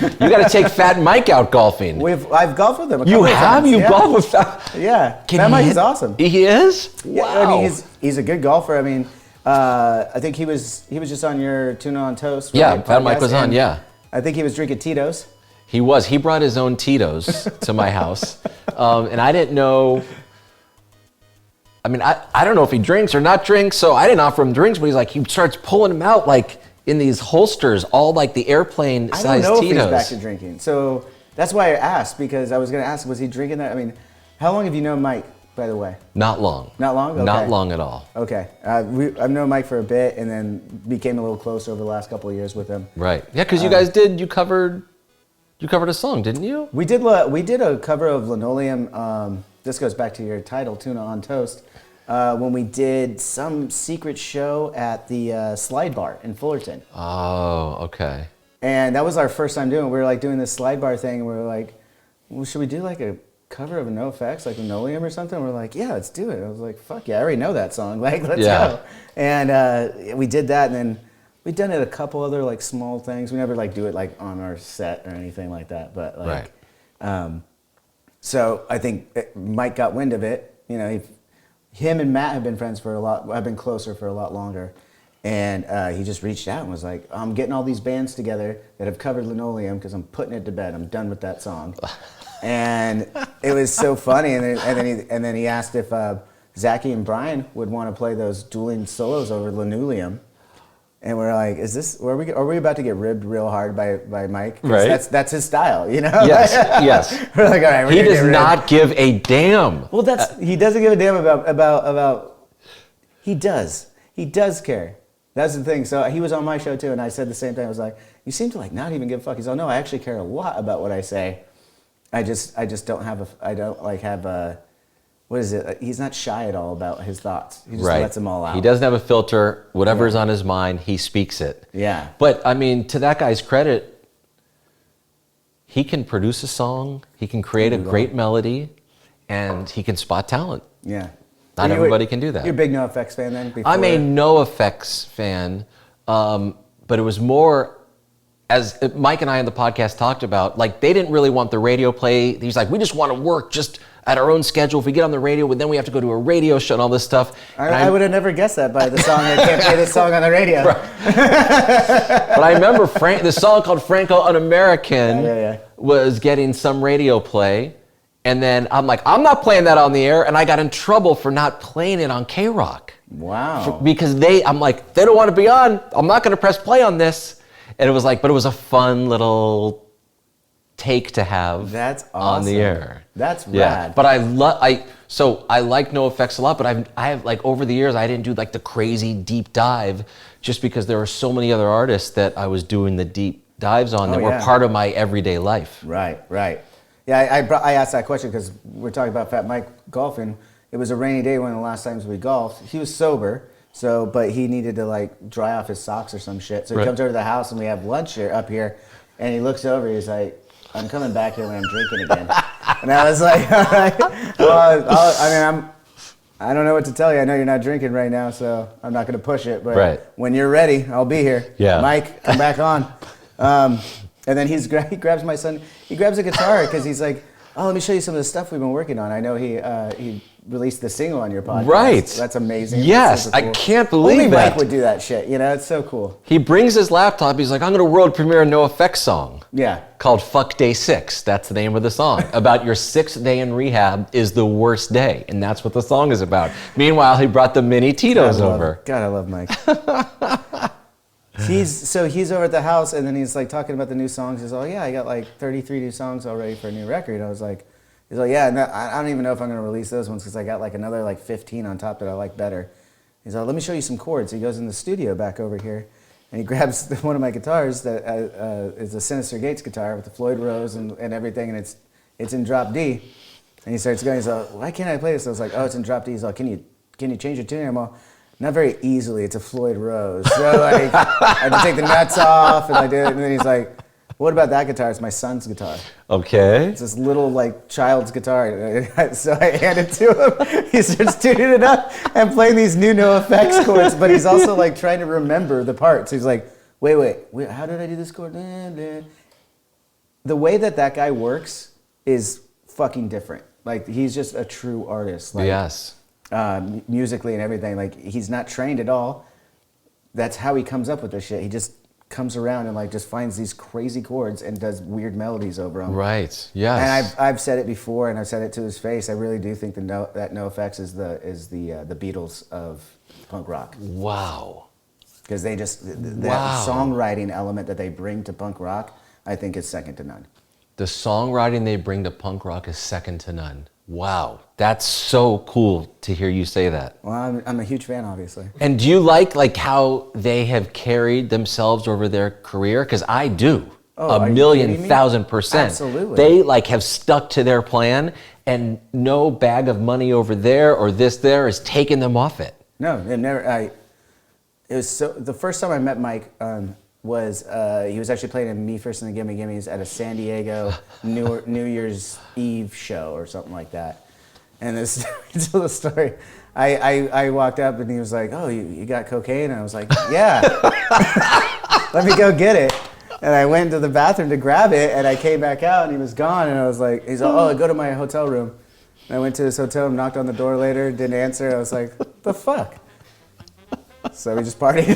You got to take Fat Mike out golfing. I've golfed with him. You have? Times. You golf with Fat? Yeah. Fat Mike is awesome. He is? Yeah, Wow. I mean, he's a good golfer. I mean, I think he was just on your Tuna on Toast. Yeah, Fat Mike was on. Yeah. I think he was drinking Tito's. He was. He brought his own Tito's to my house, and I didn't know. I mean, I don't know if he drinks or not drinks, so I didn't offer him drinks. But he starts pulling them out like in these holsters, all like the airplane sized Tito's. I don't know if he's back to drinking, so that's why I asked, because I was going to ask, was he drinking that? I mean, how long have you known Mike, by the way? Not long. Not long? Okay. Not long at all. Okay. I've known Mike for a bit, and then became a little closer over the last couple of years with him. Right. Yeah, because you guys you covered a song, didn't you? We did a cover of Linoleum. This goes back to your title, Tuna on Toast. When we did some secret show at the Slide Bar in Fullerton. Oh, okay. And that was our first time doing it. We were like doing this Slide Bar thing, and we were like, well, should we do like a cover of a NOFX, like Linoleum or something? We're like, yeah, let's do it. I was like, fuck yeah, I already know that song. Like, let's go. And we did that, and then we'd done it a couple other like small things. We never like do it like on our set or anything like that. But like, so I think Mike got wind of it. You know, him and Matt have been friends for I've been closer for a lot longer. And he just reached out and was like, I'm getting all these bands together that have covered Linoleum because I'm putting it to bed. I'm done with that song. And it was so funny. And then he asked if Zachy and Brian would want to play those dueling solos over Linoleum. And we're like, are we about to get ribbed real hard by Mike? Right. That's his style, you know? Yes, yes. We're like, all right, he does not give a damn. Well, he doesn't give a damn about. He does care. That's the thing. So he was on my show too, and I said the same thing. I was like, you seem to like not even give a fuck. He's like, no, I actually care a lot about what I say. I just don't have what is it? He's not shy at all about his thoughts. He just lets them all out. He doesn't have a filter. Whatever's on his mind, he speaks it. Yeah. But I mean, to that guy's credit, he can produce a song, he can create a great melody, and he can spot talent. Yeah. Not everybody can do that. You're a big NOFX fan then? I'm a NOFX fan, but it was more, as Mike and I on the podcast talked about, like they didn't really want the radio play. He's like, we just want to work just at our own schedule. If we get on the radio, but then we have to go to a radio show and all this stuff. I would have never guessed that by the song. I can't play this song on the radio. Right. But I remember the song called Franco Un-American was getting some radio play. And then I'm like, I'm not playing that on the air. And I got in trouble for not playing it on K-Rock. Wow. Because I'm like, they don't want to be on. I'm not going to press play on this. And it was like, but it was a fun little take to have. That's awesome. On the air. That's rad. Yeah. But I like NOFX a lot, but I have like over the years, I didn't do like the crazy deep dive just because there were so many other artists that I was doing the deep dives on that were part of my everyday life. Right. Yeah, I asked that question because we're talking about Fat Mike golfing. It was a rainy day one of the last times we golfed. He was sober, but he needed to like dry off his socks or some shit. So he comes over to the house and we have lunch up here, and he looks over. He's like, "I'm coming back here when I'm drinking again." And I was like, "All right, well, I don't know what to tell you. I know you're not drinking right now, so I'm not going to push it. But when you're ready, I'll be here. Yeah. Mike, come back on." And then he grabs my son. He grabs a guitar because he's like, "Oh, let me show you some of the stuff we've been working on. I know he released the single on your podcast. Right. That's amazing. Yes, That's cool. I can't believe Only that. Mike would do that shit. You know, it's so cool. He brings his laptop. He's like, I'm going to world premiere a NOFX song. Yeah. Called Fuck Day 6. That's the name of the song. About your 6th day in rehab is the worst day. And that's what the song is about. Meanwhile, he brought the mini Tito's over. God, I love Mike. He's over at the house, and then he's like talking about the new songs. He's like, yeah, I got like 33 new songs already for a new record. I was like, he's like, yeah, no, I don't even know if I'm going to release those ones because I got like another like 15 on top that I like better. He's like, let me show you some chords. He goes in the studio back over here, and he grabs one of my guitars that is a Sinister Gates guitar with the Floyd Rose and everything, and it's in drop D. And he starts going, he's like, why can't I play this? I was like, oh, it's in drop D. He's like, can you change your tune? I'm all, not very easily. It's a Floyd Rose. So like, I had to take the nuts off, and I did it. And then he's like, what about that guitar? It's my son's guitar. Okay. It's this little like child's guitar. So I hand it to him. He starts tuning it up and playing these new NOFX chords, but he's also like trying to remember the parts. He's like, wait, how did I do this chord? the way that guy works is fucking different. Like, he's just a true artist. Like, yes. Musically and everything. Like, he's not trained at all. That's how he comes up with this shit. He just comes around and like just finds these crazy chords and does weird melodies over them. Right. Yes. And I've said it before, and I've said it to his face. I really do think that NOFX is the Beatles of punk rock. Wow. Because they just that songwriting element that they bring to punk rock, I think is second to none. The songwriting they bring to punk rock is second to none. Wow, that's so cool to hear you say that. Well, I'm a huge fan, obviously. And do you like how they have carried themselves over their career? Because I do. Oh, a million, 1,000%. Absolutely. They like have stuck to their plan, and no bag of money over there or this there is taking them off it. No, they never. It was so. The first time I met Mike was he was actually playing in Me First and the Gimme Gimmes at a San Diego New Year's Eve show or something like that. And this tell the story. I walked up and he was like, "Oh, you got cocaine?" And I was like, "Yeah." Let me go get it. And I went into the bathroom to grab it, and I came back out, and he was gone. And I was like, he's like, "Oh, go to my hotel room." And I went to his hotel room, knocked on the door later, didn't answer. I was like, "What the fuck?" So we just partied.